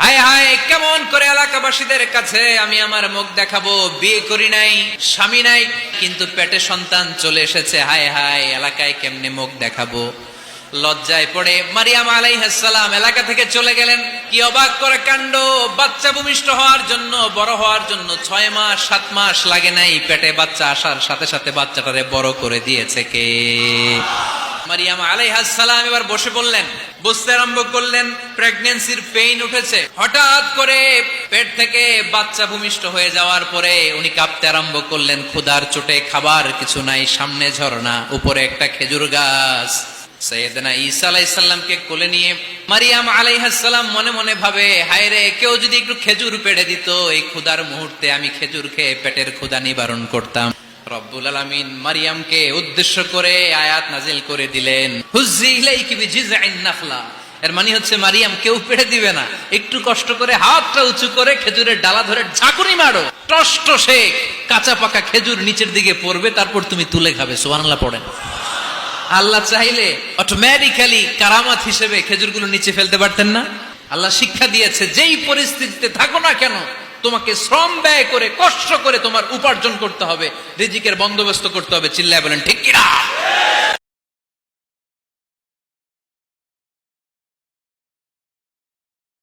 হায় হায়, কেমন করে এলাকাবাসীদের কাছে আমি আমার মুখ দেখাবো? বিয়ে করি নাই, স্বামী নাই, কিন্তু পেটে সন্তান চলে এসেছে। হায় হায়, এলাকায় কেমনে মুখ দেখাবো? লজ্জায় পড়ে মারিয়াম আলাইহিস সালাম এলাকা থেকে চলে গেলেন। কি অবাক করে কাণ্ড! বাচ্চা ভূমিষ্ঠ হওয়ার জন্য, বড় হওয়ার জন্য 6 মাস 7 মাস লাগে নাই, পেটে বাচ্চা আসার সাথে সাথে বাচ্চাটারে বড় করে দিয়েছে কে? মারিয়াম আলাইহিস সালাম এবার বসে পড়লেন, বুঝতে আরম্ভ করলেন প্রেগন্যান্সির পেইন উঠেছে। হঠাৎ করে পেট থেকে বাচ্চা ভূমিষ্ঠ হয়ে যাওয়ার পরে উনি কাঁপতে আরম্ভ করলেন। ক্ষুধার চোটে খাবার কিছু নাই, সামনে ঝর্ণা, উপরে একটা খেজুর গাছ। সাইয়েদনা ঈসা আলাইহিস সালামকে কোলে নিয়ে মারিয়াম আলাইহিস সালাম মনে মনে ভাবে, হায় রে, কেউ যদি একটু খেজুর পেড়ে দিত, এই ক্ষুধার মুহূর্তে আমি খেজুর খেয়ে পেটের ক্ষুধা নিবারণ করতাম। রব্বুল আলামিন মারিয়ামকে উদ্দেশ্য করে আয়াত নাজিল করে দিলেন, হুজ্জি ইলাইকি বিজিযআইন নাখলা। এর মানে হচ্ছে, মারিয়াম, কেউ পেড়ে দিবে না, একটু কষ্ট করে হাতটা উঁচু করে খেজুরের ডালা ধরে ঝাঁকুনি মারো, টসটসে কাঁচা পাকা খেজুর নিচের দিকে পড়বে, তারপর তুমি তুলে খাবে। সুবহানাল্লাহ পড়েন। আল্লাহ চাইলে অটোমেটিক্যালি কারামাত হিসেবে খেজুরগুলো নিচে ফেলতে পারতেন না? আল্লাহ শিক্ষা দিয়েছে, যেই পরিস্থিতিতে থাকো না কেন, তোমাকে শ্রম ব্যয় করে কষ্ট করে তোমার উপার্জন করতে হবে, রিজিকের বন্দোবস্ত করতে হবে। চিল্লায় বলেন ঠিক কিনা?